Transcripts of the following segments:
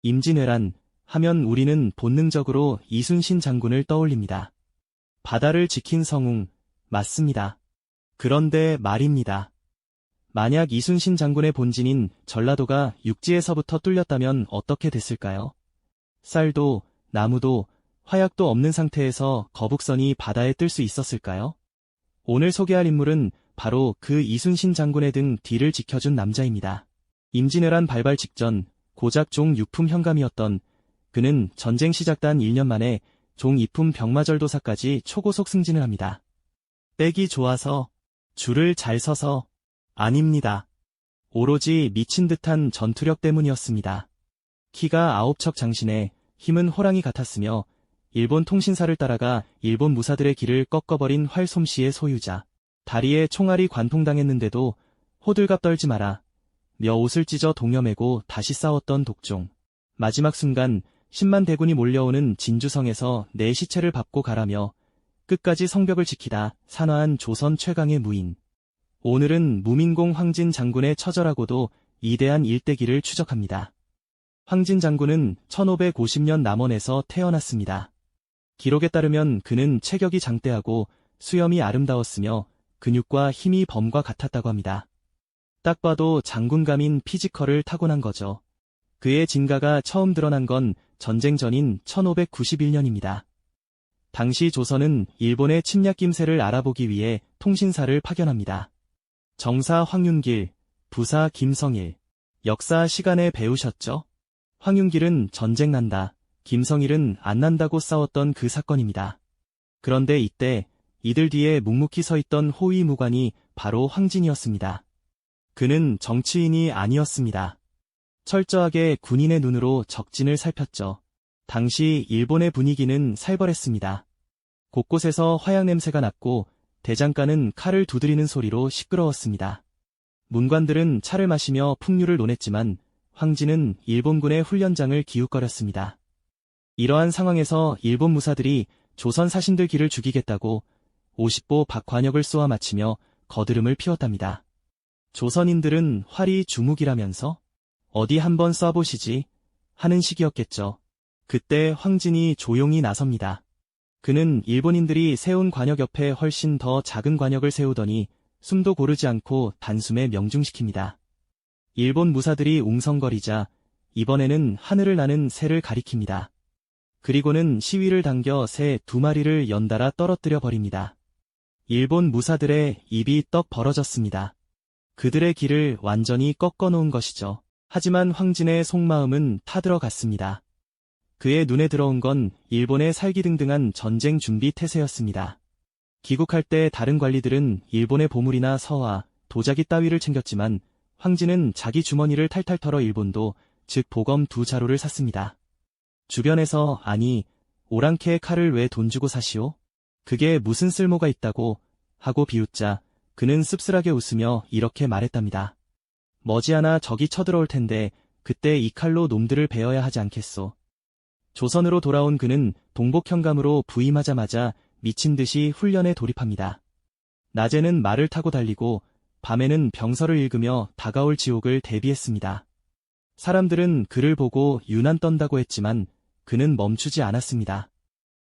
임진왜란 하면 우리는 본능적으로 이순신 장군을 떠올립니다. 바다를 지킨 성웅, 맞습니다. 그런데 말입니다. 만약 이순신 장군의 본진인 전라도가 육지에서부터 뚫렸다면 어떻게 됐을까요? 쌀도, 나무도, 화약도 없는 상태에서 거북선이 바다에 뜰 수 있었을까요? 오늘 소개할 인물은 바로 그 이순신 장군의 등 뒤를 지켜준 남자입니다. 임진왜란 발발 직전 고작 종 6품 현감이었던 그는 전쟁 시작단 1년 만에 종 2품 병마절도사까지 초고속 승진을 합니다. 빽이 좋아서, 줄을 잘 서서, 아닙니다. 오로지 미친 듯한 전투력 때문이었습니다. 키가 9척 장신에 힘은 호랑이 같았으며 일본 통신사를 따라가 일본 무사들의 길을 꺾어버린 활솜씨의 소유자. 다리에 총알이 관통당했는데도 호들갑 떨지 마라. 며 옷을 찢어 동여매고 다시 싸웠던 독종. 마지막 순간 10만 대군이 몰려오는 진주성에서 내 시체를 밟고 가라며 끝까지 성벽을 지키다 산화한 조선 최강의 무인. 오늘은 무민공 황진 장군의 처절하고도 이대한 일대기를 추적합니다. 황진 장군은 1550년 남원에서 태어났습니다. 기록에 따르면 그는 체격이 장대하고 수염이 아름다웠으며 근육과 힘이 범과 같았다고 합니다. 딱 봐도 장군감인 피지컬을 타고난 거죠. 그의 진가가 처음 드러난 건 전쟁 전인 1591년입니다. 당시 조선은 일본의 침략 김새를 알아보기 위해 통신사를 파견합니다. 정사 황윤길, 부사 김성일. 역사 시간에 배우셨죠? 황윤길은 전쟁 난다, 김성일은 안 난다고 싸웠던 그 사건입니다. 그런데 이때 이들 뒤에 묵묵히 서 있던 호위무관이 바로 황진이었습니다. 그는 정치인이 아니었습니다. 철저하게 군인의 눈으로 적진을 살폈죠. 당시 일본의 분위기는 살벌했습니다. 곳곳에서 화약 냄새가 났고 대장간은 칼을 두드리는 소리로 시끄러웠습니다. 문관들은 차를 마시며 풍류를 논했지만 황진은 일본군의 훈련장을 기웃거렸습니다. 이러한 상황에서 일본 무사들이 조선 사신들 길을 죽이겠다고 50보 박관역을 쏘아 맞히며 거드름을 피웠답니다. 조선인들은 활이 주묵이라면서 어디 한번 쏴보시지 하는 시기였겠죠. 그때 황진이 조용히 나섭니다. 그는 일본인들이 세운 관역 옆에 훨씬 더 작은 관역을 세우더니 숨도 고르지 않고 단숨에 명중시킵니다. 일본 무사들이 웅성거리자 이번에는 하늘을 나는 새를 가리킵니다. 그리고는 시위를 당겨 새 2마리를 연달아 떨어뜨려 버립니다. 일본 무사들의 입이 떡 벌어졌습니다. 그들의 길을 완전히 꺾어놓은 것이죠. 하지만 황진의 속마음은 타들어갔습니다. 그의 눈에 들어온 건 일본의 살기등등한 전쟁 준비 태세였습니다. 귀국할 때 다른 관리들은 일본의 보물이나 서화, 도자기 따위를 챙겼지만 황진은 자기 주머니를 탈탈 털어 일본도, 즉 보검 2자루를 샀습니다. 주변에서 아니, 오랑캐의 칼을 왜 돈 주고 사시오? 그게 무슨 쓸모가 있다고 하고 비웃자 그는 씁쓸하게 웃으며 이렇게 말했답니다. 머지않아 적이 쳐들어올 텐데 그때 이 칼로 놈들을 베어야 하지 않겠소. 조선으로 돌아온 그는 동복현감으로 부임하자마자 미친 듯이 훈련에 돌입합니다. 낮에는 말을 타고 달리고 밤에는 병서를 읽으며 다가올 지옥을 대비했습니다. 사람들은 그를 보고 유난 떤다고 했지만 그는 멈추지 않았습니다.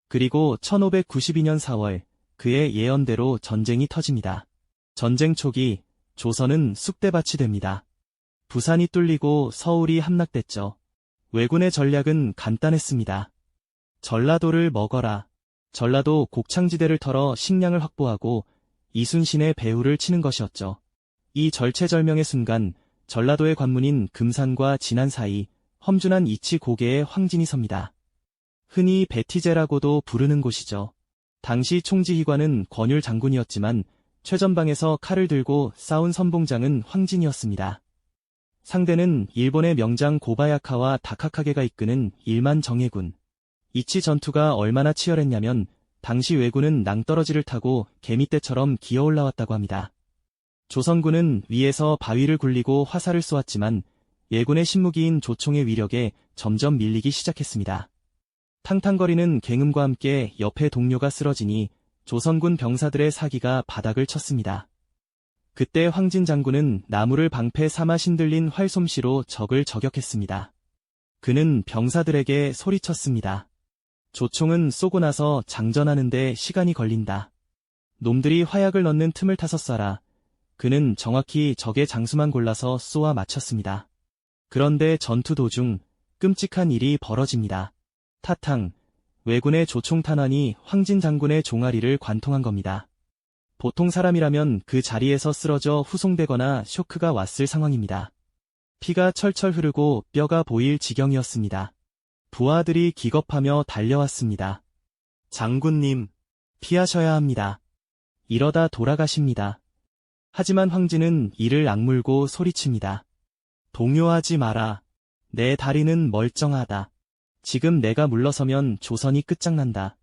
그리고 1592년 4월 그의 예언대로 전쟁이 터집니다. 전쟁 초기 조선은 쑥대밭이 됩니다. 부산이 뚫리고 서울이 함락됐죠. 왜군의 전략은 간단했습니다. 전라도를 먹어라. 전라도 곡창지대를 털어 식량을 확보하고 이순신의 배후를 치는 것이었죠. 이 절체절명의 순간 전라도의 관문인 금산과 진안 사이 험준한 이치 고개에 황진이 섭니다. 흔히 배티제라고도 부르는 곳이죠. 당시 총지휘관은 권율 장군이었지만 최전방에서 칼을 들고 싸운 선봉장은 황진이었습니다. 상대는 일본의 명장 고바야카와 다카카게가 이끄는 1만 정예군. 이치 전투가 얼마나 치열했냐면 당시 왜군은 낭떠러지를 타고 개미떼처럼 기어 올라왔다고 합니다. 조선군은 위에서 바위를 굴리고 화살을 쏘았지만 예군의 신무기인 조총의 위력에 점점 밀리기 시작했습니다. 탕탕거리는 굉음과 함께 옆에 동료가 쓰러지니 조선군 병사들의 사기가 바닥을 쳤습니다. 그때 황진 장군은 나무를 방패 삼아 신들린 활솜씨로 적을 저격했습니다. 그는 병사들에게 소리쳤습니다. 조총은 쏘고 나서 장전하는데 시간이 걸린다. 놈들이 화약을 넣는 틈을 타서 쏴라. 그는 정확히 적의 장수만 골라서 쏘아 맞췄습니다. 그런데 전투 도중 끔찍한 일이 벌어집니다. 타탕, 왜군의 조총 탄환이 황진 장군의 종아리를 관통한 겁니다. 보통 사람이라면 그 자리에서 쓰러져 후송되거나 쇼크가 왔을 상황입니다. 피가 철철 흐르고 뼈가 보일 지경이었습니다. 부하들이 기겁하며 달려왔습니다. 장군님, 피하셔야 합니다. 이러다 돌아가십니다. 하지만 황진은 이를 악물고 소리칩니다. 동요하지 마라. 내 다리는 멀쩡하다. 지금 내가 물러서면 조선이 끝장난다.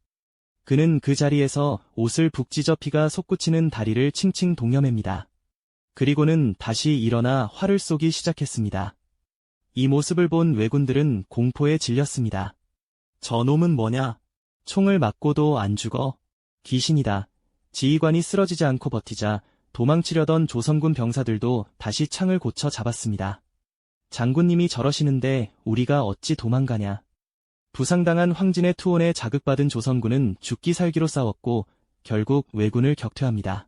그는 그 자리에서 옷을 북찢어 피가 솟구치는 다리를 칭칭 동여맵니다. 그리고는 다시 일어나 활을 쏘기 시작했습니다. 이 모습을 본 왜군들은 공포에 질렸습니다. 저놈은 뭐냐? 총을 맞고도 안 죽어? 귀신이다. 지휘관이 쓰러지지 않고 버티자 도망치려던 조선군 병사들도 다시 창을 고쳐 잡았습니다. 장군님이 저러시는데 우리가 어찌 도망가냐? 부상당한 황진의 투혼에 자극받은 조선군은 죽기 살기로 싸웠고 결국 왜군을 격퇴합니다.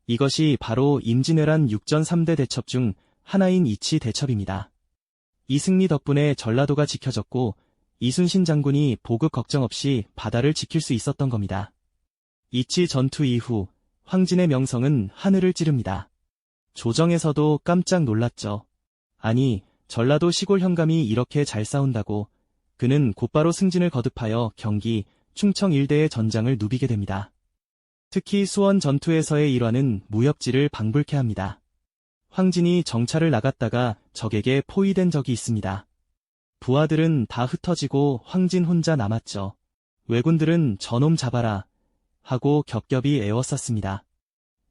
이것이 바로 임진왜란 육전 3대 대첩 중 하나인 이치 대첩입니다. 이 승리 덕분에 전라도가 지켜졌고 이순신 장군이 보급 걱정 없이 바다를 지킬 수 있었던 겁니다. 이치 전투 이후 황진의 명성은 하늘을 찌릅니다. 조정에서도 깜짝 놀랐죠. 아니, 전라도 시골 현감이 이렇게 잘 싸운다고. 그는 곧바로 승진을 거듭하여 경기, 충청 일대의 전장을 누비게 됩니다. 특히 수원 전투에서의 일화는 무협지를 방불케 합니다. 황진이 정찰을 나갔다가 적에게 포위된 적이 있습니다. 부하들은 다 흩어지고 황진 혼자 남았죠. 왜군들은 저놈 잡아라 하고 겹겹이 애워쌌습니다.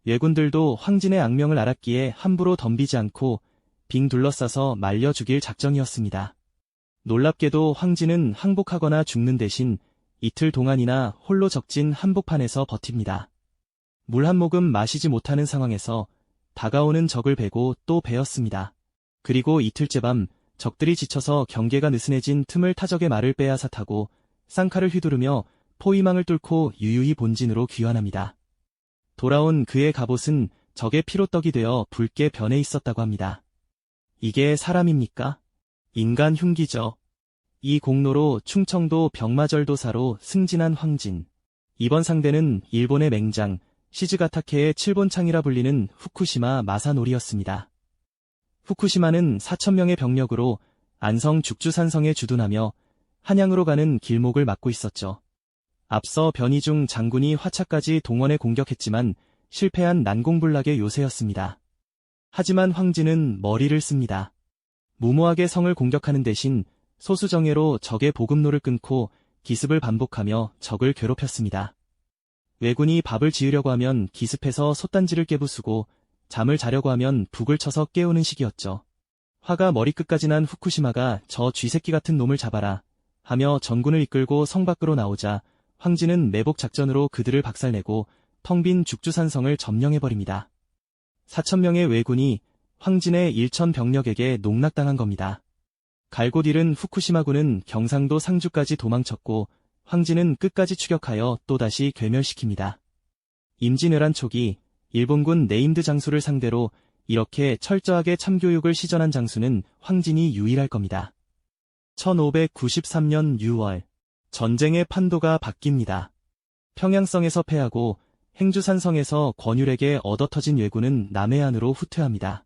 왜군들도 황진의 악명을 알았기에 함부로 덤비지 않고 빙 둘러싸서 말려 죽일 작정이었습니다. 놀랍게도 황진은 항복하거나 죽는 대신 이틀 동안이나 홀로 적진 한복판에서 버팁니다. 물 한 모금 마시지 못하는 상황에서 다가오는 적을 베고 또 베었습니다. 그리고 이틀째 밤 적들이 지쳐서 경계가 느슨해진 틈을 타적의 말을 빼앗아 타고 쌍칼을 휘두르며 포위망을 뚫고 유유히 본진으로 귀환합니다. 돌아온 그의 갑옷은 적의 피로떡이 되어 붉게 변해 있었다고 합니다. 이게 사람입니까? 인간 흉기죠. 이 공로로 충청도 병마절도사로 승진한 황진. 이번 상대는 일본의 맹장, 시즈가타케의 칠본창이라 불리는 후쿠시마 마사노리였습니다. 후쿠시마는 4,000명의 병력으로 안성 죽주산성에 주둔하며 한양으로 가는 길목을 막고 있었죠. 앞서 변희중 장군이 화차까지 동원해 공격했지만 실패한 난공불락의 요새였습니다. 하지만 황진은 머리를 씁니다. 무모하게 성을 공격하는 대신 소수정예로 적의 보급로를 끊고 기습을 반복하며 적을 괴롭혔습니다. 왜군이 밥을 지으려고 하면 기습해서 솥단지를 깨부수고 잠을 자려고 하면 북을 쳐서 깨우는 식이었죠. 화가 머리끝까지 난 후쿠시마가 저 쥐새끼 같은 놈을 잡아라 하며 전군을 이끌고 성 밖으로 나오자 황진은 매복 작전으로 그들을 박살내고 텅 빈 죽주산성을 점령해버립니다. 4,000명의 왜군이 황진의 1,000 병력에게 농락당한 겁니다. 갈곳 잃은 후쿠시마군은 경상도 상주까지 도망쳤고 황진은 끝까지 추격하여 또다시 괴멸시킵니다. 임진왜란 초기 일본군 네임드 장수를 상대로 이렇게 철저하게 참교육을 시전한 장수는 황진이 유일할 겁니다. 1593년 6월 전쟁의 판도가 바뀝니다. 평양성에서 패하고 행주산성에서 권율에게 얻어터진 왜군은 남해안으로 후퇴합니다.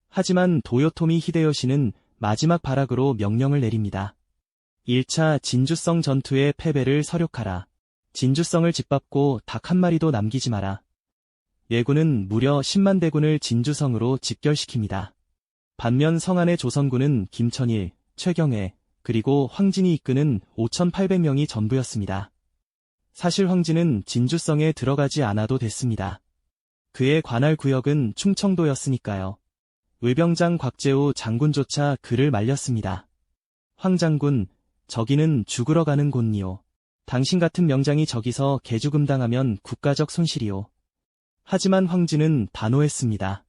하지만 도요토미 히데요시는 마지막 발악으로 명령을 내립니다. 1차 진주성 전투의 패배를 서력하라. 진주성을 짓밟고 닭 한 마리도 남기지 마라. 왜군은 무려 10만 대군을 진주성으로 집결시킵니다. 반면 성안의 조선군은 김천일, 최경애, 그리고 황진이 이끄는 5,800명이 전부였습니다. 사실 황진은 진주성에 들어가지 않아도 됐습니다. 그의 관할 구역은 충청도였으니까요. 의병장 곽재우 장군조차 그를 말렸습니다. 황 장군, 저기는 죽으러 가는 곳이요. 당신 같은 명장이 저기서 개죽음당하면 국가적 손실이요. 하지만 황진은 단호했습니다.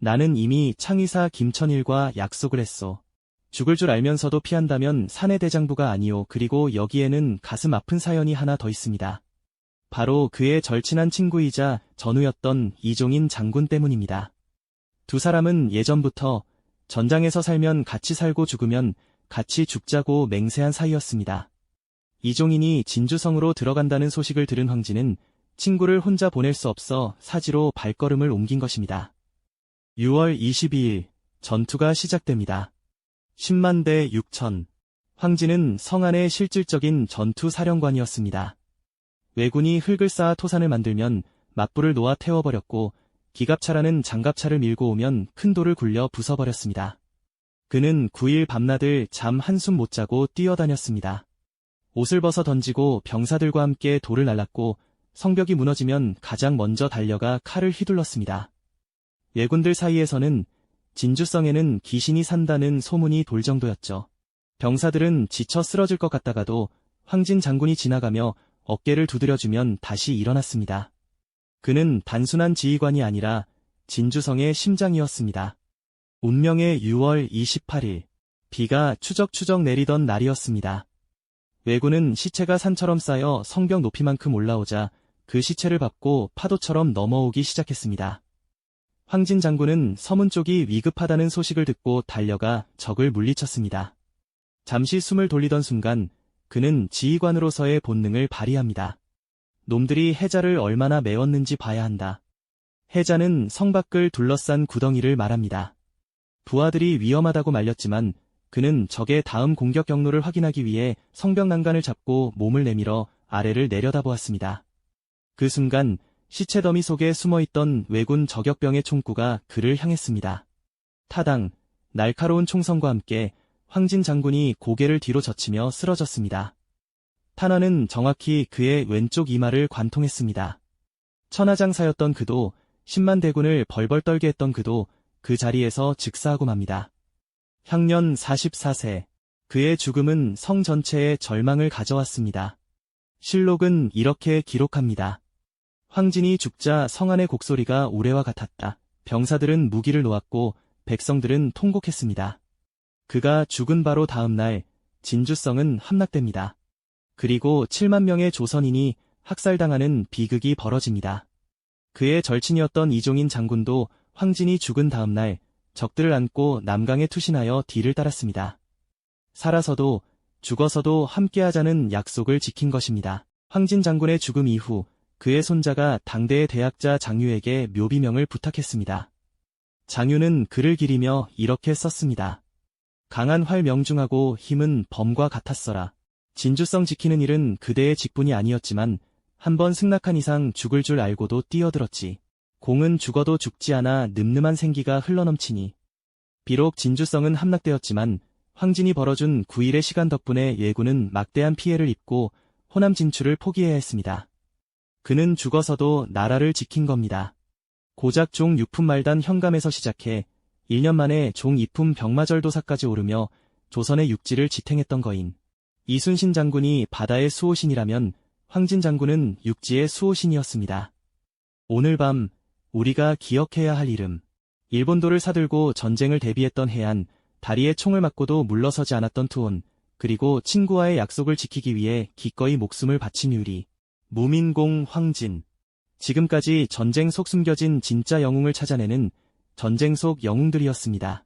나는 이미 창의사 김천일과 약속을 했소. 죽을 줄 알면서도 피한다면 사내 대장부가 아니오. 그리고 여기에는 가슴 아픈 사연이 하나 더 있습니다. 바로 그의 절친한 친구이자 전우였던 이종인 장군 때문입니다. 두 사람은 예전부터 전장에서 살면 같이 살고 죽으면 같이 죽자고 맹세한 사이였습니다. 이종인이 진주성으로 들어간다는 소식을 들은 황진은 친구를 혼자 보낼 수 없어 사지로 발걸음을 옮긴 것입니다. 6월 22일 전투가 시작됩니다. 10만 대 6천. 황진은 성안의 실질적인 전투 사령관이었습니다. 왜군이 흙을 쌓아 토산을 만들면 맞불을 놓아 태워버렸고 기갑차라는 장갑차를 밀고 오면 큰 돌을 굴려 부숴버렸습니다. 그는 9일 밤낮을 잠 한숨 못 자고 뛰어다녔습니다. 옷을 벗어 던지고 병사들과 함께 돌을 날랐고 성벽이 무너지면 가장 먼저 달려가 칼을 휘둘렀습니다. 왜군들 사이에서는 진주성에는 귀신이 산다는 소문이 돌 정도였죠. 병사들은 지쳐 쓰러질 것 같다가도 황진 장군이 지나가며 어깨를 두드려주면 다시 일어났습니다. 그는 단순한 지휘관이 아니라 진주성의 심장이었습니다. 운명의 6월 28일, 비가 추적추적 내리던 날이었습니다. 왜군은 시체가 산처럼 쌓여 성벽 높이만큼 올라오자 그 시체를 밟고 파도처럼 넘어오기 시작했습니다. 황진 장군은 서문 쪽이 위급하다는 소식을 듣고 달려가 적을 물리쳤습니다. 잠시 숨을 돌리던 순간 그는 지휘관으로서의 본능을 발휘합니다. 놈들이 해자를 얼마나 메웠는지 봐야 한다. 해자는 성 밖을 둘러싼 구덩이를 말합니다. 부하들이 위험하다고 말렸지만 그는 적의 다음 공격 경로를 확인하기 위해 성벽 난간을 잡고 몸을 내밀어 아래를 내려다보았습니다. 그 순간 시체 더미 속에 숨어있던 왜군 저격병의 총구가 그를 향했습니다. 타당, 날카로운 총성과 함께 황진 장군이 고개를 뒤로 젖히며 쓰러졌습니다. 탄환은 정확히 그의 왼쪽 이마를 관통했습니다. 천하장사였던 그도, 10만 대군을 벌벌 떨게 했던 그도 그 자리에서 즉사하고 맙니다. 향년 44세, 그의 죽음은 성 전체에 절망을 가져왔습니다. 실록은 이렇게 기록합니다. 황진이 죽자 성안의 곡소리가 우레와 같았다. 병사들은 무기를 놓았고 백성들은 통곡했습니다. 그가 죽은 바로 다음 날 진주성은 함락됩니다. 그리고 7만 명의 조선인이 학살당하는 비극이 벌어집니다. 그의 절친이었던 이종인 장군도 황진이 죽은 다음 날 적들을 안고 남강에 투신하여 뒤를 따랐습니다. 살아서도 죽어서도 함께하자는 약속을 지킨 것입니다. 황진 장군의 죽음 이후 그의 손자가 당대의 대학자 장유에게 묘비명을 부탁했습니다. 장유는 글을 기리며 이렇게 썼습니다. 강한 활 명중하고 힘은 범과 같았어라. 진주성 지키는 일은 그대의 직분이 아니었지만 한번 승낙한 이상 죽을 줄 알고도 뛰어들었지. 공은 죽어도 죽지 않아 늠름한 생기가 흘러넘치니. 비록 진주성은 함락되었지만 황진이 벌어준 9일의 시간 덕분에 왜군은 막대한 피해를 입고 호남 진출을 포기해야 했습니다. 그는 죽어서도 나라를 지킨 겁니다. 고작 종 6품 말단 현감에서 시작해 1년 만에 종 2품 병마절도사까지 오르며 조선의 육지를 지탱했던 거인. 이순신 장군이 바다의 수호신이라면 황진 장군은 육지의 수호신이었습니다. 오늘 밤 우리가 기억해야 할 이름. 일본도를 사들고 전쟁을 대비했던 해안, 다리에 총을 맞고도 물러서지 않았던 투혼, 그리고 친구와의 약속을 지키기 위해 기꺼이 목숨을 바친 유리. 무민공 황진. 지금까지 전쟁 속 숨겨진 진짜 영웅을 찾아내는 전쟁 속 영웅들이었습니다.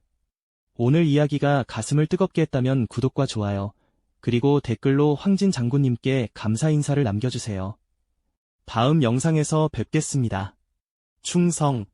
오늘 이야기가 가슴을 뜨겁게 했다면 구독과 좋아요, 그리고 댓글로 황진 장군님께 감사 인사를 남겨주세요. 다음 영상에서 뵙겠습니다. 충성.